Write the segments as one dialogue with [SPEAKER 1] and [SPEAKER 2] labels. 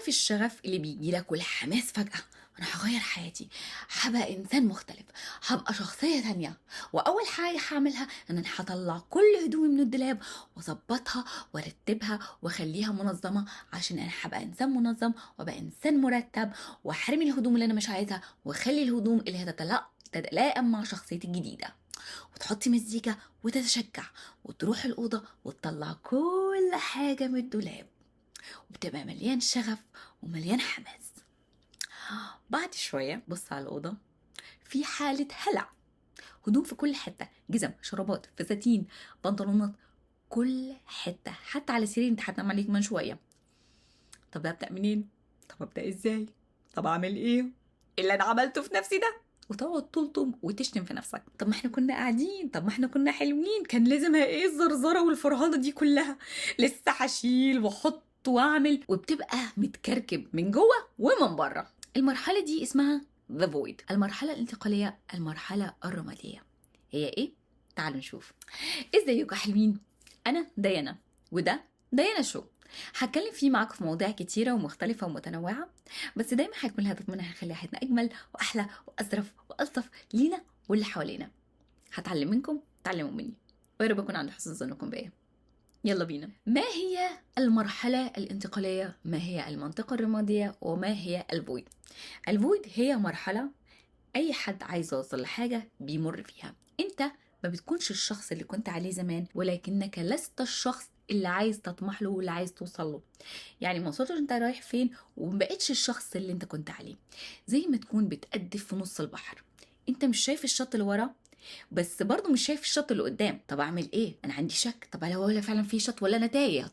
[SPEAKER 1] عارف الشغف اللي بيجيلك والحماس فجأة؟ أنا هغير حياتي، هبقى إنسان مختلف، هبقى شخصية تانية. وأول حاجة هعملها إن أنا هطلع كل هدومي من الدولاب وأظبطها وأرتبها وأخليها منظمة، عشان أنا هبقى إنسان منظم وأبقى إنسان مرتب، وأحرمي الهدوم اللي أنا مش عايزها وأخلي الهدوم اللي تتلائم مع شخصيتي الجديدة. وتحطي مزيكا وتتشجع وتروح الأوضة وتطلع كل حاجة من الدولاب، وبتبقى مليان شغف ومليان حماس. بعد شوية بص على الأوضة، في حالة هلع، هدوم في كل حتة، جزم، شرابات، فساتين، بنطلونات، كل حتة، حتى على سرير انت هتنام عليه كمان شوية. طب أبدأ منين؟ طب أبدأ ازاي؟ طب أعمل ايه؟ اللي أنا عملته في نفسي ده؟ وتقعد تلطم وتشتم في نفسك. طب ما احنا كنا قاعدين، طب ما احنا كنا حلوين، كان لازم ايه الزرزرة والفرهدة دي كلها؟ لسه هشيل واحط واعمل، وبتبقى متكركب من جوه ومن بره. المرحلة دي اسمها The Void، المرحلة الانتقالية، المرحلة الرمادية. هي ايه؟ تعالوا نشوف. ازيكم يا حلوين؟ انا ديانا، وده ديانا شو. هتكلم فيه معاكم في مواضيع كتيرة ومختلفة ومتنوعة، بس دايما هيكون الهدف منها هيخلي حياتنا أجمل وأحلى وأظرف وألطف لينا واللي حوالينا. هتعلم منكم، تعلموا مني، ويا رب أكون عند حسن ظنكم بيا. يلا بينا. ما هي المرحلة الانتقالية؟ ما هي المنطقة الرمادية؟ وما هي الفويد؟ الفويد هي مرحلة أي حد عايز يوصل لحاجة بيمر فيها. أنت ما بتكونش الشخص اللي كنت عليه زمان، ولكنك لست الشخص اللي عايز تطمح له واللي عايز توصل له. يعني ما وصلتش انت رايح فين، ومبقتش الشخص اللي انت كنت عليه. زي ما تكون بتقدف في نص البحر، انت مش شايف الشط اللي ورا، بس برضه مش شايف الشط اللي قدام. طب اعمل ايه؟ انا عندي شك، طب هل هو فعلا في شط ولا انا تايه؟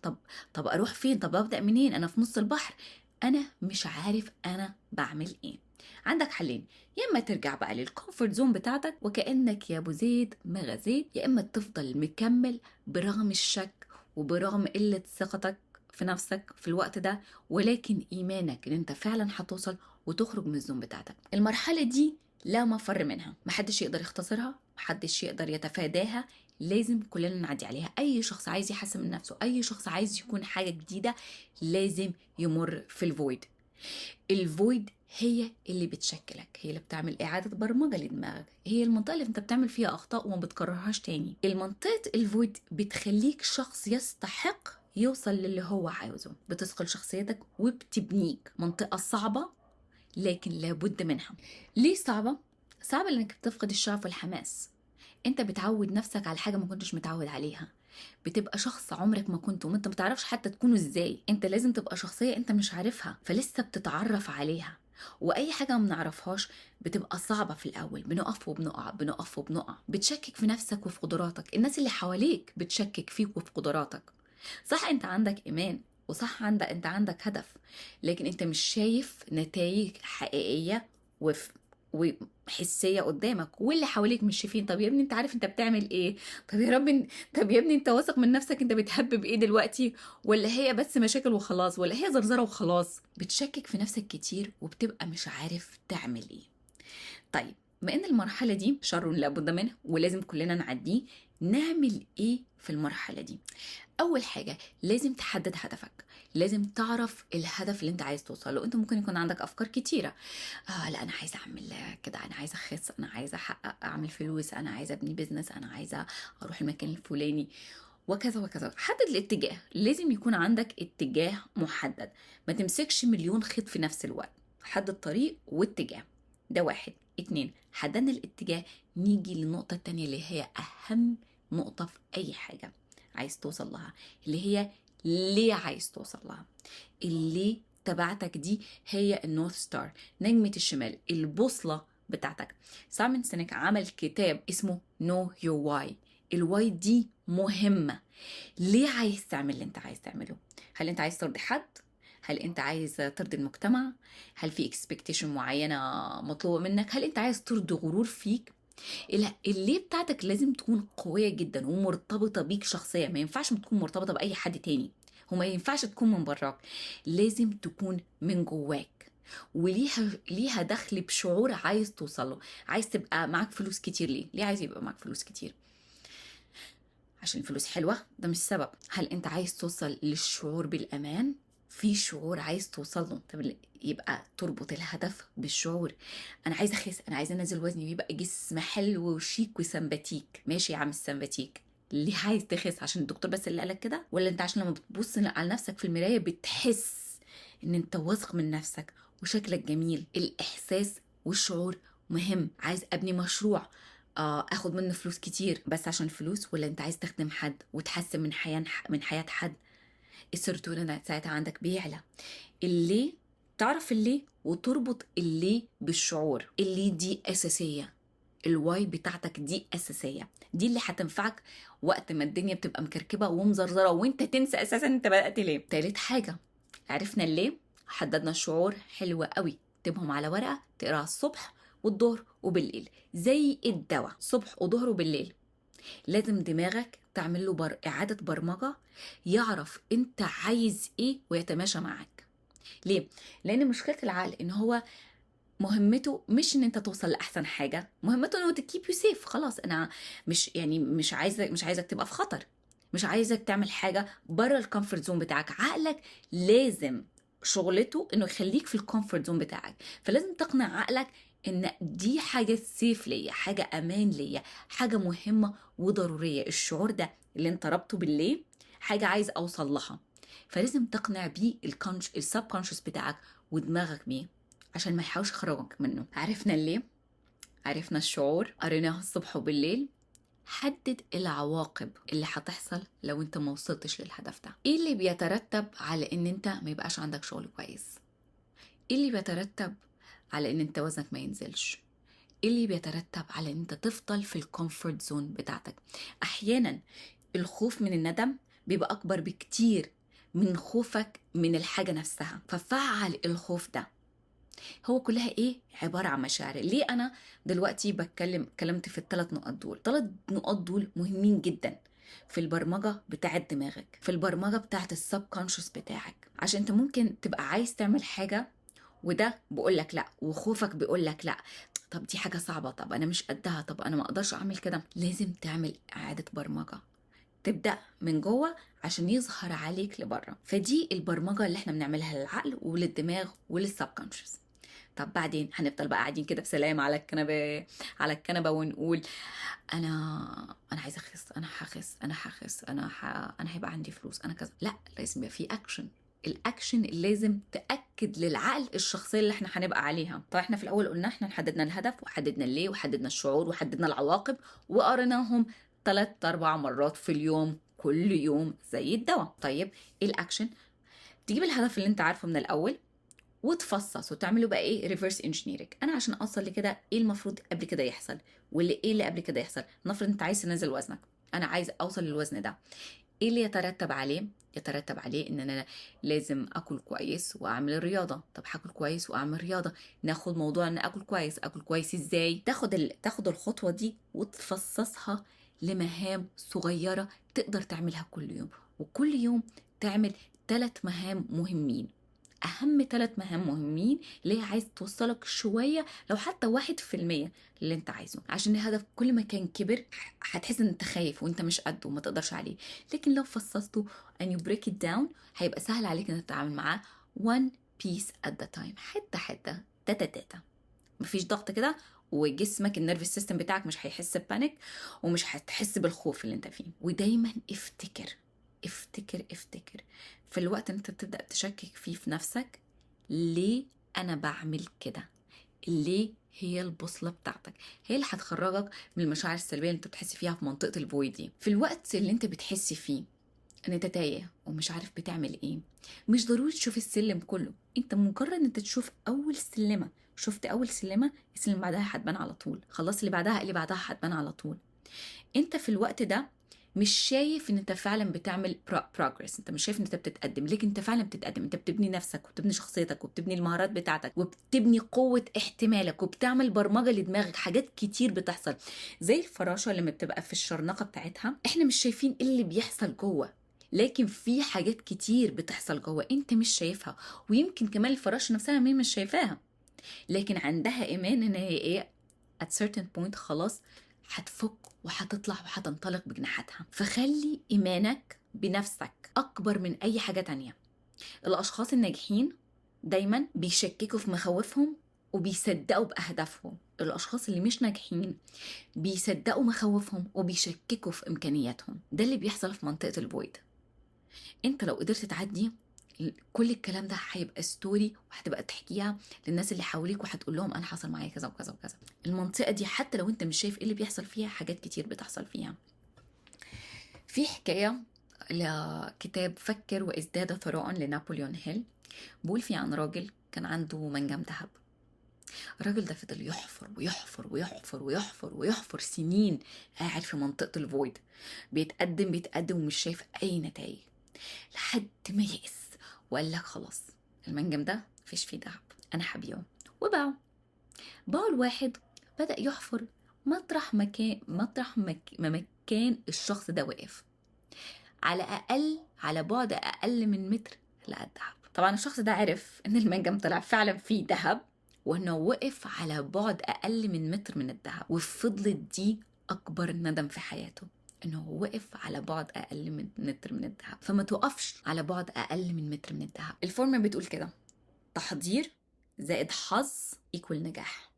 [SPEAKER 1] طب اروح فين؟ طب ابدا منين؟ انا في نص البحر، انا مش عارف انا بعمل ايه. عندك حلين، يا اما ترجع بقى للكومفورت زون بتاعتك وكانك يا ابو زيد ما غزيت، يا اما تفضل مكمل برغم الشك وبرغم قله ثقتك في نفسك في الوقت ده، ولكن ايمانك ان انت فعلا هتوصل وتخرج من الزون بتاعتك. المرحله دي لا مفر منها، محدش يقدر يختصرها، محدش يقدر يتفاداها، لازم كلنا نعدي عليها. اي شخص عايز يحسن من نفسه، اي شخص عايز يكون حاجة جديدة، لازم يمر في الفويد. الفويد هي اللي بتشكلك، هي اللي بتعمل إعادة برمجة لدماغك، هي المنطقة اللي انت بتعمل فيها أخطاء وما بتكررهاش تاني. المنطقة الفويد بتخليك شخص يستحق يوصل للي هو عاوزه، بتثقل شخصيتك وبتبنيك. منطقة صعبة لكن لابد منها. ليه صعبة؟ صعبة لأنك بتفقد الشغف والحماس، انت بتعود نفسك على حاجة ما كنتش متعود عليها، بتبقى شخص عمرك ما كنت وانت متعرفش حتى تكونه ازاي. انت لازم تبقى شخصية انت مش عارفها، فلسه بتتعرف عليها. واي حاجة ما نعرفهاش بتبقى صعبة في الاول، بنقف وبنقع، بنقف وبنقع، بتشكك في نفسك وفي قدراتك، الناس اللي حواليك بتشكك فيك وفي قدراتك. صح انت عندك ايمان، وصح انت عندك هدف، لكن انت مش شايف نتائج حقيقية وف وحسيه قدامك، واللي حواليك مش شايفين. طب يا ابني انت عارف انت بتعمل ايه؟ طب يا رب طب يا ابني انت واثق من نفسك انت بتهبب ايه دلوقتي؟ ولا هي بس مشاكل وخلاص؟ ولا هي زرزره وخلاص؟ بتشكك في نفسك كتير وبتبقى مش عارف تعمل ايه. طيب، بما ان المرحله دي شر لابد منه ولازم كلنا نعديه، نعمل ايه في المرحله دي؟ اول حاجه لازم تحدد هدفك، لازم تعرف الهدف اللي انت عايز توصل له. انت ممكن يكون عندك افكار كتيره، لا انا عايزه اعمل كده، انا عايزه اخس، انا عايزه احقق اعمل فلوس، انا عايزه ابني بيزنس، انا عايزه اروح المكان الفلاني، وكذا وكذا. حدد الاتجاه، لازم يكون عندك اتجاه محدد، ما تمسكش مليون خيط في نفس الوقت. حدد طريق واتجاه، ده واحد. اتنين، حددنا الاتجاه، نيجي للنقطة التانية اللي هي أهم نقطة في أي حاجة عايز توصل لها، اللي هي ليه عايز توصل لها. اللي تبعتك دي هي النورث ستار، نجمة الشمال، البوصلة بتاعتك. سايمون سينيك عمل كتاب اسمه Know Your Why. الواي دي مهمة. ليه عايز تعمل اللي انت عايز تعمله؟ هل انت عايز ترضي حد؟ هل انت عايز ترضي المجتمع؟ هل في اكسبكتيشن معينة مطلوبة منك؟ هل انت عايز ترضي غرور فيك؟ اللي بتاعتك لازم تكون قوية جدا ومرتبطة بيك شخصيا، ما ينفعش تكون مرتبطة بأي حد تاني، وما ينفعش تكون من براك، لازم تكون من جواك، وليها دخل بشعور عايز توصله. عايز تبقى معاك فلوس كتير، ليه عايز يبقى معاك فلوس كتير؟ عشان الفلوس حلوة؟ ده مش سبب. هل انت عايز توصل للشعور بالأمان؟ في شعور عايز توصل له. طب يبقى تربط الهدف بالشعور. انا عايزه اخس، انا عايزه انزل وزني ويبقى جسم حلو وشيك وسمباتيك. ماشي يا عم السمباتيك، ليه عايز تخس؟ عشان الدكتور بس اللي قالك كده؟ ولا انت عشان لما بتبص على نفسك في المرايه بتحس ان انت واثق من نفسك وشكلك جميل؟ الاحساس والشعور مهم. عايز ابني مشروع، اخد منه فلوس كتير بس عشان الفلوس، ولا انت عايز تخدم حد وتحسن من حياة حد؟ السيروتونين ساعتها عندك بيعلى. الليه، تعرف الليه وتربط الليه بالشعور. الليه دي اساسية، الواي بتاعتك دي اساسية، دي اللي هتنفعك وقت ما الدنيا بتبقى مكركبة ومزرزرة وانت تنسى اساسا انت بدأت ليه. تالت حاجة، عرفنا الليه، حددنا الشعور، حلو قوي. تكتبهم على ورقة تقراها الصبح والظهر وبالليل زي الدواء، صبح وظهر وبالليل. لازم دماغك تعمل له إعادة برمجة، يعرف انت عايز ايه ويتماشى معاك. ليه؟ لان مشكلة العقل ان هو مهمته مش ان انت توصل لاحسن حاجة، مهمته انه تكيب يو سيف. خلاص انا مش عايزك تبقى في خطر، مش عايزك تعمل حاجة بره الكومفورت زون بتاعك. عقلك لازم شغلته انه يخليك في الكومفورت زون بتاعك، فلازم تقنع عقلك ان دي حاجة سيف ليا، حاجة امان ليا، حاجة مهمة وضرورية. الشعور ده اللي انت ربطه بالليه حاجة عايز اوصل لها، فلازم تقنع بيه السب كونشس بتاعك ودماغك بيه عشان ما يحاولش يخرجك منه. عرفنا ليه، عرفنا الشعور، قريناه الصبح وبالليل. حدد العواقب اللي هتحصل لو انت ما وصلتش للهدف ده. ايه اللي بيترتب على ان انت ما يبقاش عندك شغل كويس؟ ايه اللي بيترتب على ان انت وزنك ما ينزلش؟ ايه اللي بيترتب على ان انت تفضل في الكومفورت زون بتاعتك؟ احيانا الخوف من الندم بيبقى اكبر بكتير من خوفك من الحاجة نفسها، ففعل الخوف ده. هو كلها ايه؟ عبارة عن مشاعر. ليه انا دلوقتي كلمت في الثلاث نقط دول؟ ثلاث نقط دول مهمين جدا في البرمجة بتاعت دماغك، في البرمجة بتاعت السب كونشس بتاعك، عشان انت ممكن تبقى عايز تعمل حاجة وده بيقول لك لا، وخوفك بيقول لك لا، طب دي حاجة صعبة، طب انا مش قدها، طب انا ما اقدرش اعمل كده. لازم تعمل اعادة برمجة، تبدأ من جوه عشان يظهر عليك لبره. فدي البرمجة اللي احنا بنعملها للعقل وللدماغ وللسب كونشس. طب بعدين هنفضل بقى قاعدين كده بسلام على الكنبه ونقول انا عايزه اخس، انا هخس، انا هيبقى عندي فلوس، انا كذا. لا، لازم يبقى في اكشن. الاكشن اللي لازم تاكد للعقل الشخصيه اللي احنا هنبقى عليها. طيب احنا في الاول قلنا احنا حددنا الهدف وحددنا الليه وحددنا الشعور وحددنا العواقب وقريناهم 3-4 مرات في اليوم، كل يوم زي الدواء. طيب ايه الاكشن؟ تجيب الهدف اللي انت عارفه من الاول وتفصص وتعملوا بقى ايه؟ ريفرس انجينيرنج. انا عشان اوصل لكده ايه المفروض قبل كده يحصل، واللي ايه اللي قبل كده يحصل؟ نفرض انت عايز تنزل وزنك، انا عايز اوصل للوزن ده، ايه اللي يترتب عليه؟ يترتب عليه ان انا لازم اكل كويس واعمل رياضه. طب هاكل كويس واعمل رياضه، ناخد موضوع ان اكل كويس. اكل كويس ازاي؟ تاخد الخطوه دي وتفصصها لمهام صغيره تقدر تعملها كل يوم، وكل يوم تعمل 3 مهام مهمين. اهم 3 مهام مهمين اللي هي عايز توصلك شويه، لو حتى 1% اللي انت عايزه. عشان الهدف كل ما كان كبر هتحس ان انت خايف وانت مش قده وما تقدرش عليه. لكن لو فصصته and you break it down هيبقى سهل عليك انك تتعامل معاه one piece at the time، حته حته، تاتا تاتا. مفيش ضغط كده، وجسمك النيرفس سيستم بتاعك مش هيحس ببانيك ومش هتحس بالخوف اللي انت فيه. ودايما افتكر افتكر افتكر في الوقت انت تبدأ تشكك فيه في نفسك، ليه انا بعمل كده؟ ليه؟ هي البوصلة بتاعتك، هي اللي هتخرجك من المشاعر السلبية اللي انت بتحس فيها في منطقة الفويد دي. في الوقت اللي انت بتحس فيه ان انت تايه ومش عارف بتعمل ايه، مش ضروري تشوف السلم كله، انت مجرد ان انت تشوف اول سلمة. شفت اول سلمة، السلم اللي بعدها هتبان على طول، خلاص اللي بعدها هتبان على طول. انت في الوقت ده مش شايف ان انت فعلا بتعمل progress، انت مش شايف ان انت بتتقدم، لكن انت فعلا بتتقدم. انت بتبني نفسك وبتبني شخصيتك وبتبني المهارات بتاعتك وبتبني قوة احتمالك وبتعمل برمجة لدماغك. حاجات كتير بتحصل زي الفراشة لما بتبقى في الشرنقة بتاعتها، احنا مش شايفين ايه اللي بيحصل جوه، لكن في حاجات كتير بتحصل جوه انت مش شايفها. ويمكن كمان الفراشة نفسها مش شايفاها، لكن عندها ايمان ان هي ايه at certain point خلاص هتفك وهتطلع وهتنطلق بجناحاتها. فخلي ايمانك بنفسك اكبر من اي حاجة تانية. الأشخاص الناجحين دايما بيشككوا في مخاوفهم وبيصدقوا بأهدافهم. الأشخاص اللي مش ناجحين بيصدقوا مخاوفهم وبيشككوا في إمكانياتهم. ده اللي بيحصل في منطقة الفويد. انت لو قدرت تعدي كل الكلام ده هيبقى ستوري، وهتبقى تحكيها للناس اللي حواليك وهتقول لهم انا حصل معايا كذا وكذا وكذا. المنطقة دي حتى لو انت مش شايف ايه اللي بيحصل فيها، حاجات كتير بتحصل فيها. في حكاية لكتاب فكر وازداد ثراء لنابليون هيل، بقول فيه عن راجل كان عنده منجم ذهب. الراجل ده فضل يحفر ويحفر ويحفر ويحفر ويحفر سنين، قاعد في منطقة الفويد، بيتقدم بيتقدم ومش شايف أي نتائج، لحد ما يئس وقال لك خلاص المنجم ده مفيش فيه دهب، أنا هبيعه. وباعه. باعه الواحد بدأ يحفر ما مكان الشخص ده واقف، على بعد أقل من متر لقى الدهب. طبعا الشخص ده عرف إن المنجم طلع فعلا فيه دهب، وإنه وقف على بعد أقل من متر من الدهب. وفضلت دي أكبر ندم في حياته، إنه وقف على بعد أقل من متر من الدهب. فما توقفش على بعد أقل من متر من الدهب. الفورمة بتقول كده: تحضير زائد حظ يكوال نجاح.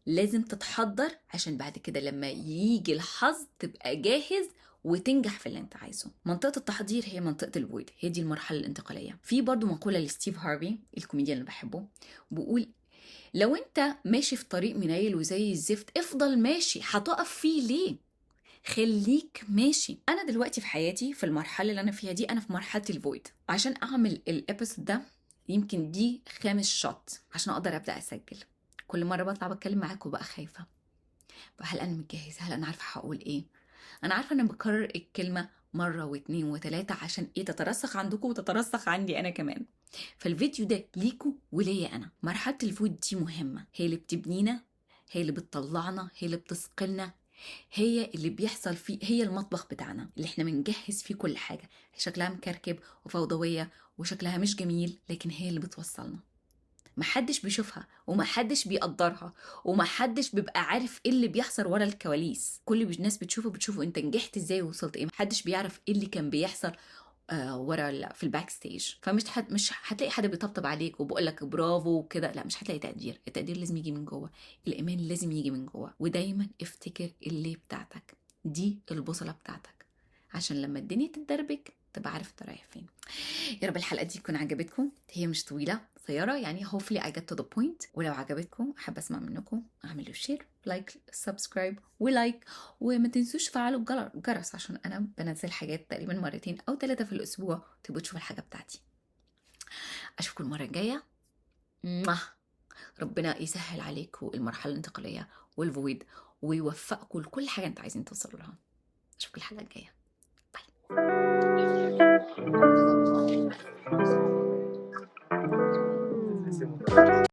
[SPEAKER 1] لازم تتحضر عشان بعد كده لما يجي الحظ تبقى جاهز وتنجح في اللي انت عايزه. منطقة التحضير هي منطقة الفويد، هي دي المرحلة الانتقالية. في برضو مقولة لستيف هارفي الكوميديان اللي بحبه، بيقول: لو انت ماشي في طريق منيل وزي الزفت افضل ماشي، هتقف فيه ليه؟ خليك ماشي. انا دلوقتي في حياتي في المرحلة اللي انا فيها دي، انا في مرحلة الفويد. عشان اعمل الابيسود ده يمكن دي 5 شوت عشان اقدر ابدا اسجل. كل مره بطلع بتكلم معاك وبقى خايفه، هل انا متجهزه؟ هل انا عارفه هقول ايه؟ انا عارفه ان بكرر الكلمه مره واتنين وتلاته عشان ايه؟ تترسخ عندكم وتترسخ عندي انا كمان. فالفيديو ده ليكوا وليا انا. مرحله الفويد دي مهمه، هي اللي بتبنينا، هي اللي بتطلعنا، هي اللي بتثقلنا، هي اللي بيحصل فيه، هي المطبخ بتاعنا اللي احنا بنجهز فيه كل حاجه. شكلها مكركب وفوضويه وشكلها مش جميل، لكن هي اللي بتوصلنا. محدش بيشوفها ومحدش بيقدرها ومحدش بيبقى عارف ايه اللي بيحصل ورا الكواليس. كل الناس بتشوفه انت نجحت ازاي ووصلت ايه، محدش بيعرف ايه اللي كان بيحصل ورا في الباك ستيج. مش هتلاقي حد بيطبطب عليك وبقول لك برافو وكده، لا مش هتلاقي تقدير. التقدير لازم يجي من جوه، الايمان لازم يجي من جوه. ودايما افتكر اللي بتاعتك دي البوصله بتاعتك، عشان لما الدنيا تتدربك تبقى عارف انت رايح فين. يا رب الحلقه دي تكون عجبتكم. هي مش طويله، قصيره يعني. hopefully I get to the point. ولو عجبتكم احب اسمع منكم. اعملوا شير، لايك، سبسكرايب ولايك، وما تنسوش تفعلوا الجرس عشان انا بنزل حاجات تقريبا 2 أو 3 في الاسبوع، تبقوا تشوفوا الحاجه بتاعتي. اشوفكم المره الجايه. ربنا يسهل عليكم المرحله الانتقاليه والفويد، ويوفقكم لكل حاجه انتوا عايزين توصلوا لها. اشوفكم الحلقه الجايه. باي.